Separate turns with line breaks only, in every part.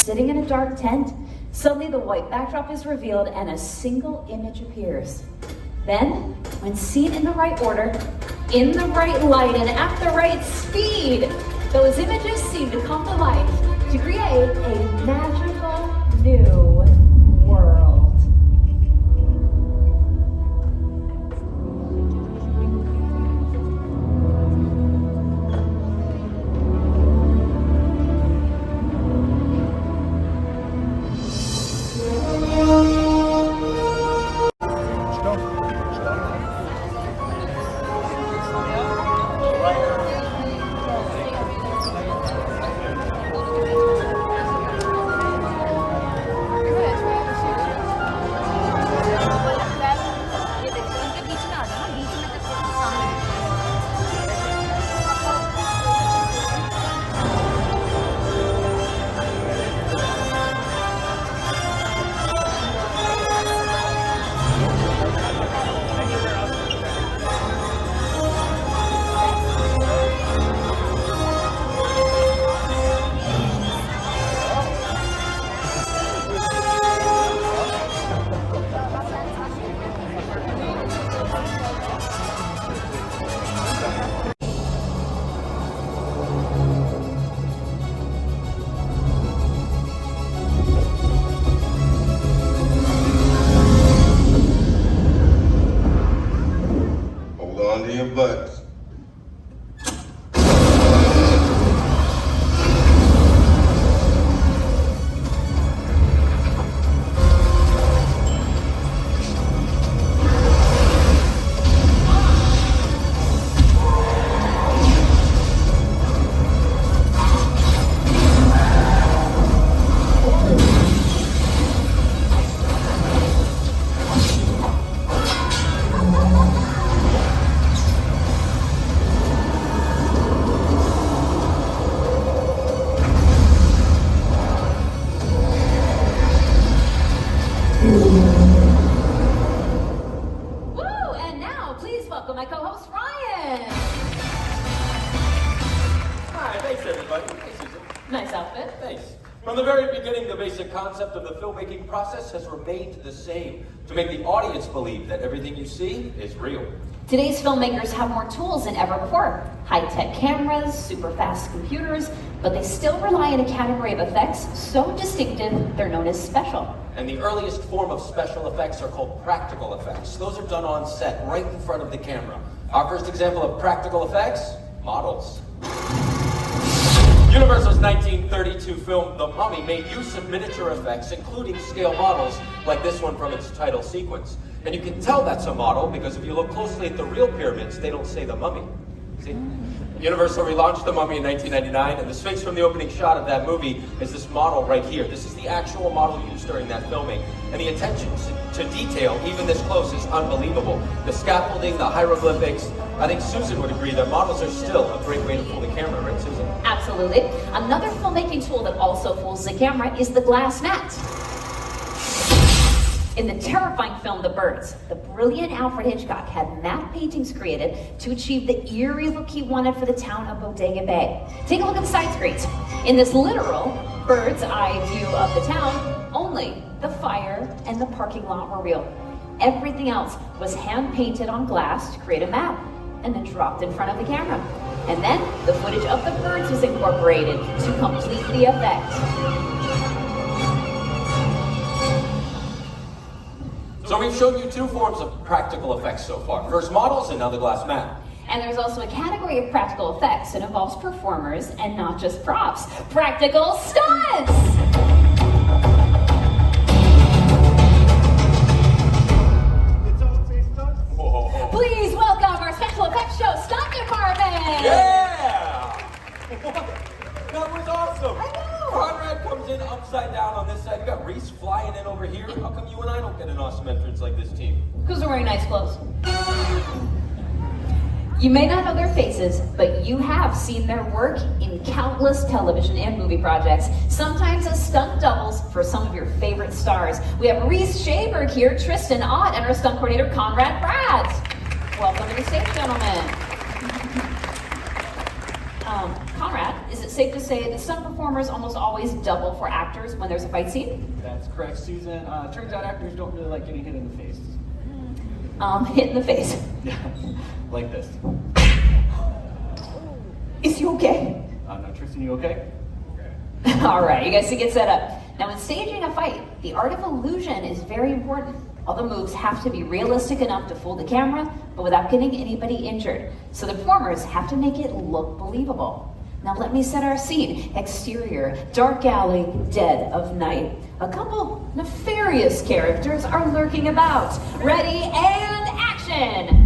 sitting in a dark tent. Suddenly the white backdrop is revealed and a single image appears. Then, when seen in the right order, in the right light, and at the right speed, those images seem to come to life to create a magical new world.
Under your butts.
My co-host Ryan.
Hi, thanks everybody. Hey Susan.
Nice outfit.
Thanks. From the very beginning, the basic concept of the filmmaking process has remained the same, to make the audience believe that everything you see is real.
Today's filmmakers have more tools than ever before. High-tech cameras, super fast computers, but they still rely on a category of effects so distinctive they're known as special.
And the earliest form of special effects are called practical effects. Those are done on set, right in front of the camera. Our first example of practical effects, models. Universal's 1932 film, The Mummy, made use of miniature effects, including scale models, like this one from its title sequence. And you can tell that's a model because if you look closely at the real pyramids, they don't say the mummy. See? Universal relaunched The Mummy in 1999, and the Sphinx from the opening shot of that movie is this model right here. This is the actual model used during that filming. And the attention to detail, even this close, is unbelievable. The scaffolding, the hieroglyphics. I think Susan would agree that models are still a great way to fool the camera, right, Susan?
Absolutely. Another filmmaking tool that also fools the camera is the glass mat. In the terrifying film, The Birds, the brilliant Alfred Hitchcock had matte paintings created to achieve the eerie look he wanted for the town of Bodega Bay. Take a look at the side screens. In this literal bird's eye view of the town, only the fire and the parking lot were real. Everything else was hand-painted on glass to create a map, and then dropped in front of the camera. And then the footage of the birds was incorporated to complete the effect.
So we've shown you two forms of practical effects so far. First models and now the glass mat.
And there's also a category of practical effects that involves performers and not just props. Practical stunts! Please welcome our special effects show stunt department!
Yeah! That was awesome!
I know!
Conrad comes in upside down on this side. You got Reese flying in over here. How come you and I don't get an awesome entrance like this team?
Because we're wearing nice clothes. You may not know their faces, but you have seen their work in countless television and movie projects, sometimes as stunt doubles for some of your favorite stars. We have Reese Shaberg here, Tristan Ott, and our stunt coordinator, Conrad Brads. Welcome to the stage, gentlemen. Conrad, is it safe to say that stunt performers almost always double for actors when there's a fight scene?
That's correct, Susan. Turns out actors don't really like getting hit in the face.
Hit in the face.
Yeah, like this.
Is you okay?
No, Tristan, you okay?
All right, you guys to get set up. Now, when staging a fight, the art of illusion is very important. All the moves have to be realistic enough to fool the camera, but without getting anybody injured. So the performers have to make it look believable. Now let me set our scene. Exterior, dark alley, dead of night. A couple nefarious characters are lurking about. Ready and action!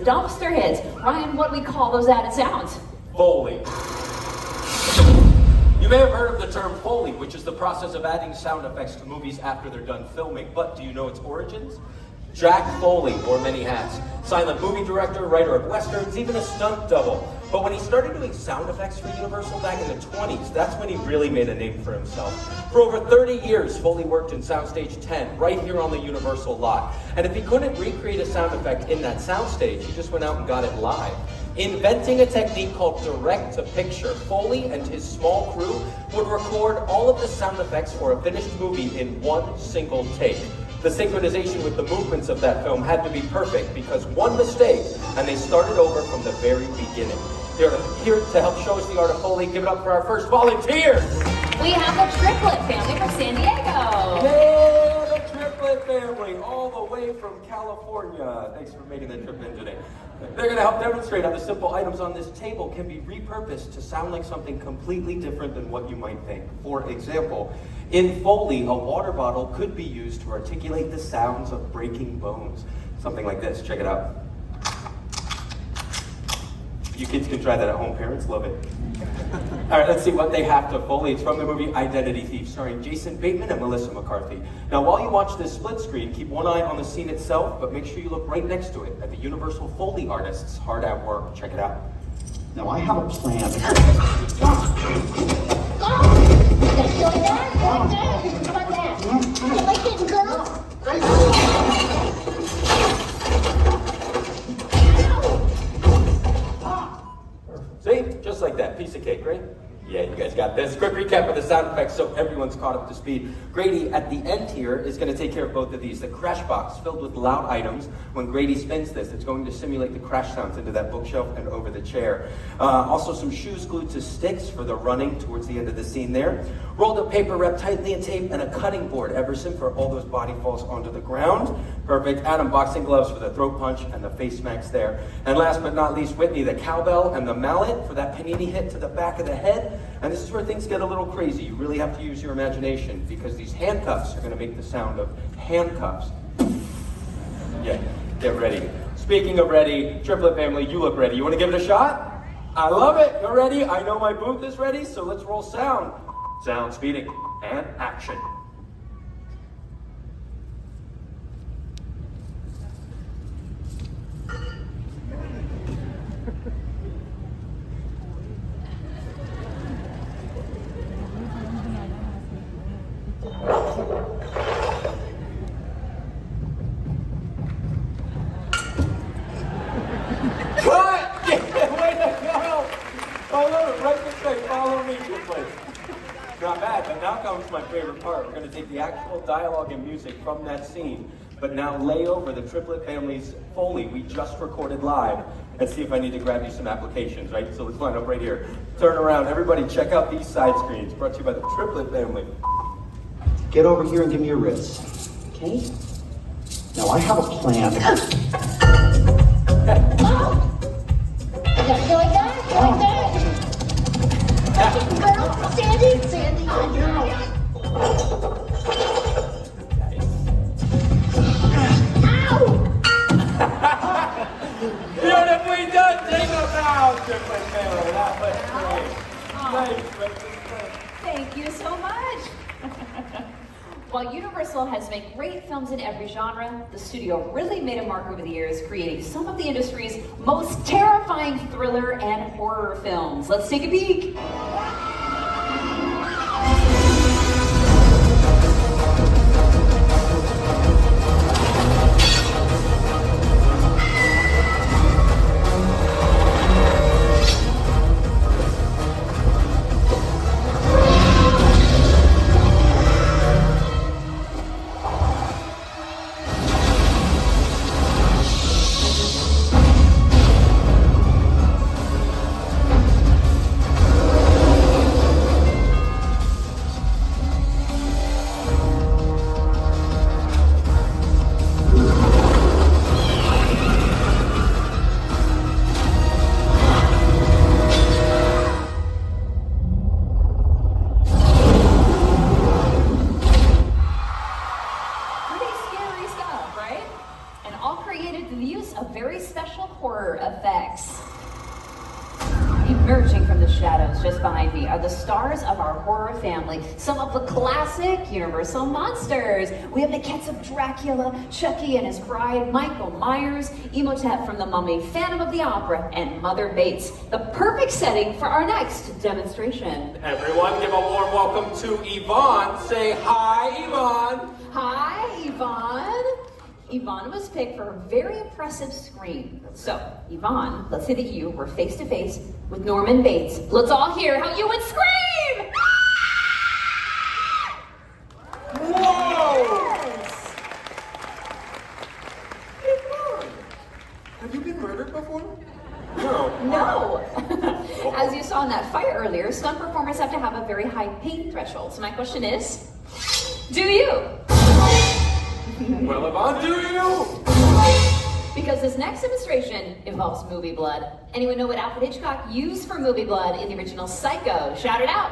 Dumpster hits. Ryan, what do we call those added sounds?
Foley. You may have heard of the term foley, which is the process of adding sound effects to movies after they're done filming. But do you know its origins? Jack Foley wore many hats. Silent movie director, writer of westerns, even a stunt double. But when he started doing sound effects for Universal back in the 20s, that's when he really made a name for himself. For over 30 years, Foley worked in Soundstage 10, right here on the Universal lot. And if he couldn't recreate a sound effect in that soundstage, he just went out and got it live. Inventing a technique called direct-to-picture, Foley and his small crew would record all of the sound effects for a finished movie in one single take. The synchronization with the movements of that film had to be perfect because one mistake and they started over from the very beginning. They're here to help show us the art of Foley. Give it up for our first volunteers.
We have the Triplet family from San Diego.
Yay, the Triplet family, all the way from California. Thanks for making the trip in today. They're going to help demonstrate how the simple items on this table can be repurposed to sound like something completely different than what you might think. For example, in Foley, a water bottle could be used to articulate the sounds of breaking bones. Something like this. Check it out. You kids can try that at home. Parents love it. All right, let's see what they have to Foley. It's from the movie Identity Thief, starring Jason Bateman and Melissa McCarthy. Now, while you watch this split screen, keep one eye on the scene itself, but make sure you look right next to it at the Universal Foley artists hard at work. Check it out.
Now, I have a plan.
See? Just like that. Piece of cake, right? Yeah, you guys got this. Quick recap of the sound effects so everyone's caught up to speed. Grady, at the end here, is going to take care of both of these. The crash box filled with loud items. When Grady spins this, it's going to simulate the crash sounds into that bookshelf and over the chair. Also some shoes glued to sticks for the running towards the end of the scene there. Rolled up paper wrapped tightly in tape and a cutting board, Everson, for all those body falls onto the ground. Perfect. Adam, boxing gloves for the throat punch and the face smacks there. And last but not least, Whitney, the cowbell and the mallet for that panini hit to the back of the head. And this is where things get a little crazy. You really have to use your imagination because these handcuffs are going to make the sound of handcuffs. Yeah, get ready. Speaking of ready, Triplet family, you look ready. You want to give it a shot? I love it. You're ready. I know my booth is ready, so let's roll sound. Sound speeding and action. comes my favorite part. We're going to take the actual dialogue and music from that scene, but now lay over the triplet family's foley we just recorded live and see if I need to grab you some applications, right? So let's line up right here. Turn around. Everybody check out these side screens brought to you by the triplet family.
Get over here and give me your wrist. Okay? Now I have a plan.
You like that? You like that? Girl, Sandy, Sandy. Ow!
Beautifully done! Take a bow, triplet family. That was great. Nice.
Thank you so much. While Universal has made great films in every genre, the studio really made a mark over the years, creating some of the industry's most terrifying thriller and horror films. Let's take a peek. Emerging from the shadows just behind me are the stars of our horror family, some of the classic Universal monsters. We have the cats of Dracula, Chucky and his bride, Michael Myers, Imhotep from The Mummy, Phantom of the Opera, and Mother Bates. The perfect setting for our next demonstration.
Everyone, give a warm welcome to Yvonne. Say hi, Yvonne.
Hi, Yvonne. Yvonne was picked for her very impressive scream. So, Yvonne, let's say that you were face to face with Norman Bates. Let's all hear how you would scream!
Whoa!
Yes.
Have you been murdered before? No.
No. As you saw in that fight earlier, stunt performers have to have a very high pain threshold. So my question is, do you?
Well, Yvonne, do you?
Because this next demonstration involves movie blood. Anyone know what Alfred Hitchcock used for movie blood in the original Psycho? Shout it out.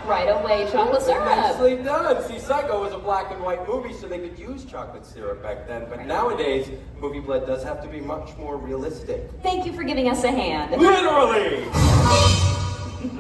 Right away, chocolate syrup.
Nicely done. See, Psycho was a black and white movie, so they could use chocolate syrup back then. But nowadays, movie blood does have to be much more realistic.
Thank you for giving us a hand.
Literally!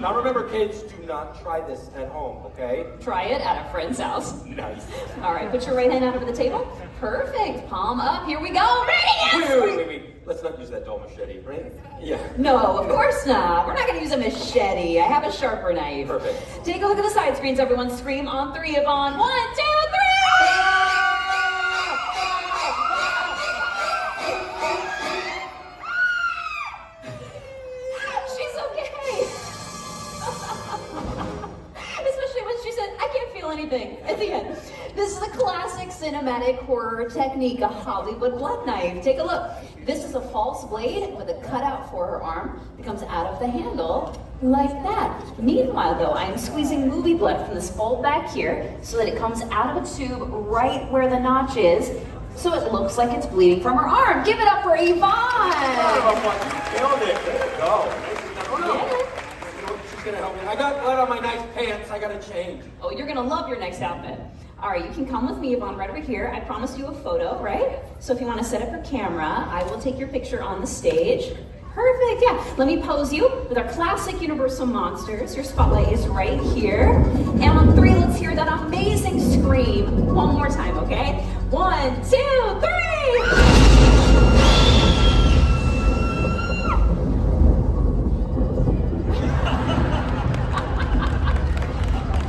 Now remember, kids, do not try this at home, okay?
Try it at a friend's house.
Nice.
All right, put your right hand out over the table. Perfect. Palm up. Here we go. Ready?
Wait. Let's not use that dull machete, right? Yeah.
No, of course not. We're not going to use a machete. I have a sharper knife.
Perfect.
Take a look at the side screens, everyone. Scream on three, Yvonne. 1, 2, 3! She's okay. Especially when she said, I can't feel anything at the end. This is a classic cinematic horror technique, a Hollywood blood knife. Take a look. This is a false blade with a cutout for her arm that comes out of the handle like that. Meanwhile, though, I'm squeezing movie blood from this fold back here so that it comes out of a tube right where the notch is, so it looks like it's bleeding from her arm. Give it up for Yvonne!
Oh, you killed it. There you go. Oh, no.
Yeah.
You know, she's gonna help me. I got blood on my nice pants. I gotta change.
Oh, you're gonna love your next outfit. All right, you can come with me, Yvonne, right over here. I promised you a photo, right? So if you want to set up your camera, I will take your picture on the stage. Perfect, yeah. Let me pose you with our classic Universal monsters. Your spotlight is right here. And on 3, let's hear that amazing scream one more time, okay? 1, 2, 3!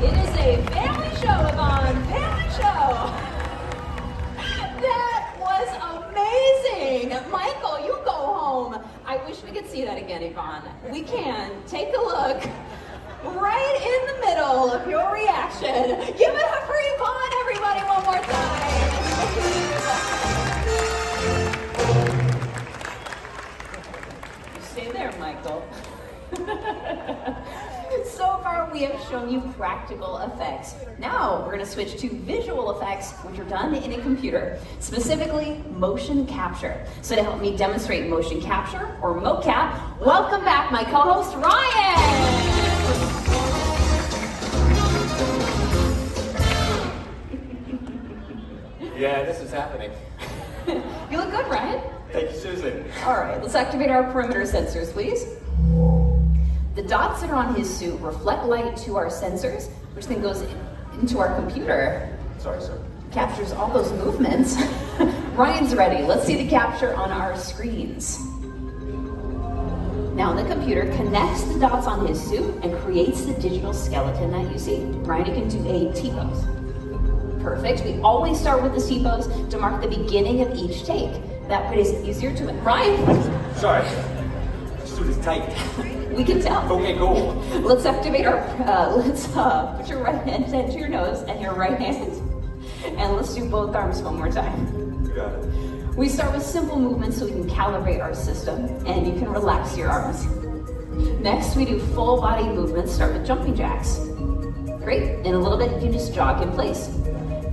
It is a family show, Yvonne. Family show. That was amazing. Michael, you go home. I wish we could see that again, Yvonne. We can. Take a look. Right in the middle of your reaction. shown you practical effects. Now we're going to switch to visual effects, which are done in a computer, specifically motion capture. So to help me demonstrate motion capture, or mocap, welcome back my co-host Ryan!
Yeah, this is happening.
You look good, Ryan.
Thank you, Susan.
All right, let's activate our perimeter sensors, please. The dots that are on his suit reflect light to our sensors, which then goes into our computer.
Sorry, sir.
Captures all those movements. Ryan's ready. Let's see the capture on our screens. Now the computer connects the dots on his suit and creates the digital skeleton that you see. Ryan, you can do a T-pose. Perfect. We always start with the T-pose to mark the beginning of each take. That way it's easier to... Ryan!
Sorry. The suit is tight.
We can tell.
Okay, cool.
Let's activate our... let's put your right hand to your nose and your right hand. And let's do both arms one more time.
You got it.
We start with simple movements so we can calibrate our system, and you can relax your arms. Next, we do full body movements. Start with jumping jacks. Great. In a little bit, you can just jog in place.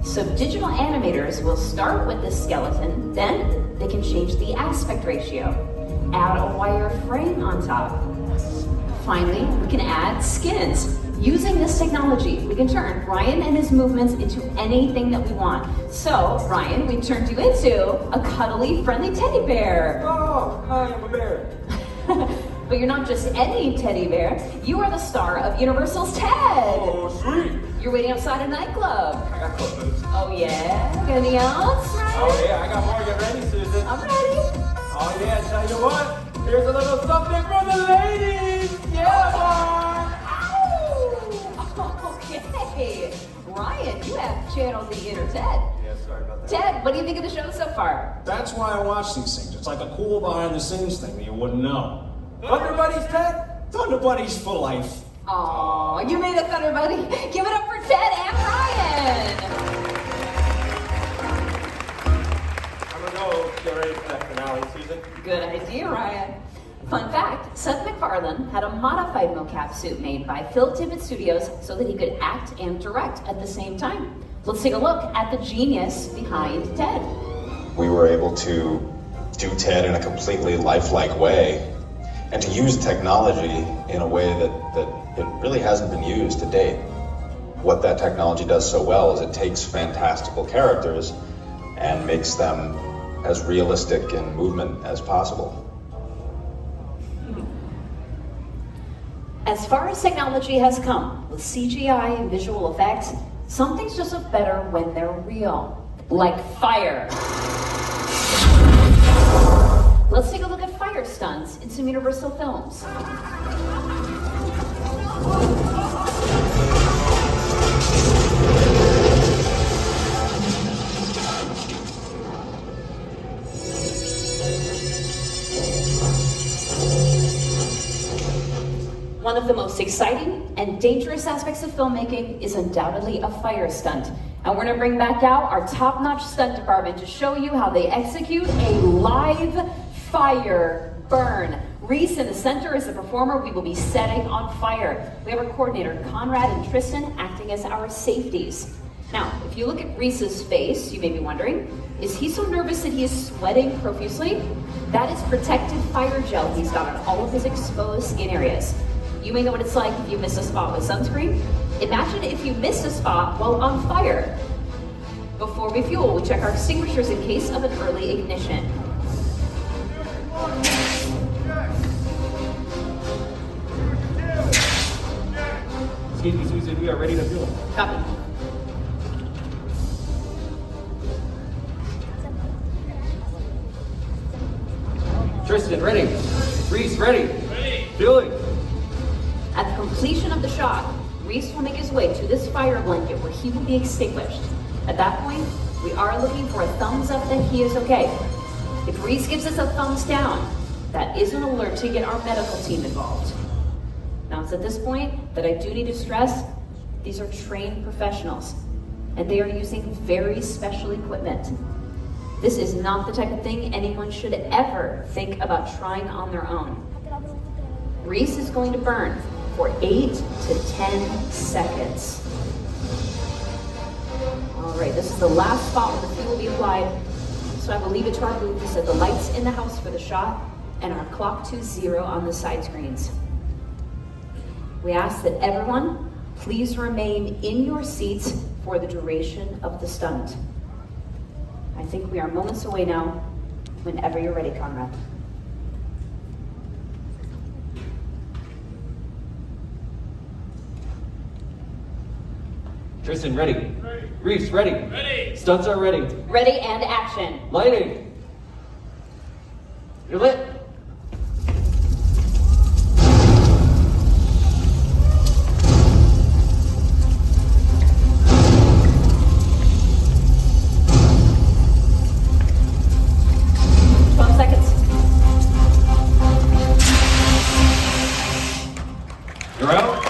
So digital animators will start with the skeleton, then they can change the aspect ratio, add a wire frame on top. Finally, we can add skins. Using this technology, we can turn Ryan and his movements into anything that we want. So, Ryan, we turned you into a cuddly, friendly teddy bear.
Oh, hi, I'm a bear.
But you're not just any teddy bear. You are the star of Universal's Ted.
Oh, sweet.
You're waiting outside a nightclub.
I got clothes.
Oh yeah? Got anything else, Ryan?
Oh, yeah, I got more. Get ready, Susan.
I'm ready.
Oh, yeah, tell you what. Here's a little something for the ladies. Yeah,
Ow! Okay. Ryan, you have channeled the inner Ted.
Yeah, sorry about that.
Ted, what do you think of the show so far?
That's why I watch these things. It's like a cool behind-the-scenes thing that you wouldn't know.
Thunder Buddies, Ted?
Thunder Buddies for life.
Aw, you made a Thunder Buddy. Give it up for Ted and Ryan.
I'm gonna go get ready for that finale, Susan.
Good idea, Ryan. Fun fact, Seth MacFarlane had a modified mocap suit made by Phil Tippett Studios so that he could act and direct at the same time. Let's take a look at the genius behind Ted.
We were able to do Ted in a completely lifelike way and to use technology in a way that it really hasn't been used to date. What that technology does so well is it takes fantastical characters and makes them as realistic in movement as possible.
As far as technology has come, with CGI and visual effects, some things just look better when they're real. Like fire. Let's take a look at fire stunts in some Universal films. One of the most exciting and dangerous aspects of filmmaking is undoubtedly a fire stunt. And we're gonna bring back out our top-notch stunt department to show you how they execute a live fire burn. Reese in the center is the performer we will be setting on fire. We have our coordinator, Conrad and Tristan, acting as our safeties. Now, if you look at Reese's face, you may be wondering, is he so nervous that he is sweating profusely? That is protective fire gel he's got on all of his exposed skin areas. You may know what it's like if you miss a spot with sunscreen. Imagine if you missed a spot while on fire. Before we fuel, we check our extinguishers in case of an early ignition.
Excuse me, Susan, we are ready to fuel.
Copy.
Tristan, ready. Reese, ready. Fueling.
At the completion of the shot, Reese will make his way to this fire blanket where he will be extinguished. At that point, we are looking for a thumbs up that he is okay. If Reese gives us a thumbs down, that is an alert to get our medical team involved. Now it's at this point that I do need to stress, these are trained professionals, and they are using very special equipment. This is not the type of thing anyone should ever think about trying on their own. Reese is going to burn for 8 to 10 seconds. All right, this is the last spot where the fuel will be applied. So I will leave it to our booth to set the lights in the house for the shot and our clock to 0 on the side screens. We ask that everyone please remain in your seats for the duration of the stunt. I think we are moments away now. Whenever you're ready, Conrad.
Tristan, ready. Reese, ready. Stunts are ready.
Ready and action.
Lighting. You're lit. You're out.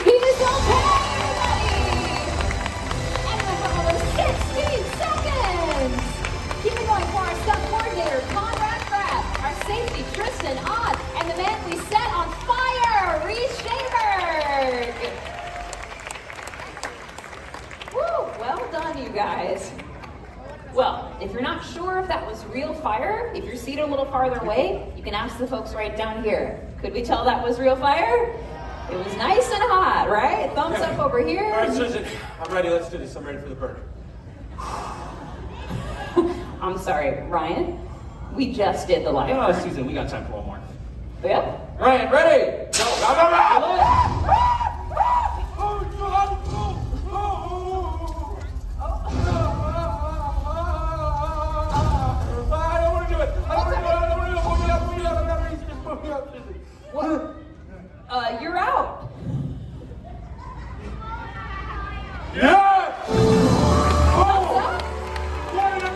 He is okay, everybody! And we have another 16 seconds! Keep it going for our stunt coordinator, Conrad Pratt, our safety, Tristan Ott, and the man we set on fire, Reese Shaver! Woo! Well done, you guys. Well, if you're not sure if that was real fire, if you're seated a little farther away, you can ask the folks right down here. Could we tell that was real fire? It was nice and hot, right? Thumbs up over here.
All right, Susan, I'm ready. Let's do this. I'm ready for the burn.
I'm sorry, Ryan. We just did the live
Yeah,
burn.
Susan, we got time for one more.
Yeah?
Ryan, ready? Go. I don't want to do it. I don't want to do it. I don't want to do it. Move me up. Move me up. I'm not ready. Just move me up.
What? You're out.
Yes!
What's
Ryan's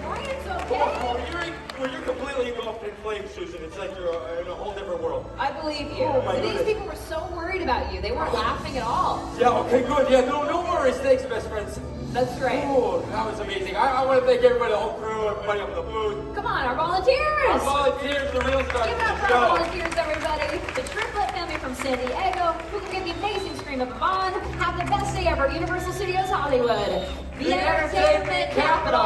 Ryan's okay.
You're completely engulfed in flames, Susan. It's like you're in a whole different world.
I believe you.
Oh, my
These
goodness.
people were so worried about you. They weren't laughing at all.
Yeah, okay, good. Yeah, no worries. Thanks, best friends.
That's right.
Oh, that was amazing. I want to thank everybody, the whole crew, everybody up in the booth.
Come on, our volunteers.
Our volunteers, the real stars
Give
of
it up
the
for our
show.
volunteers, everybody. The triplet family from San Diego, who can give the amazing scream of Yvonne. Have the best day ever, Universal Studios Hollywood. The entertainment capital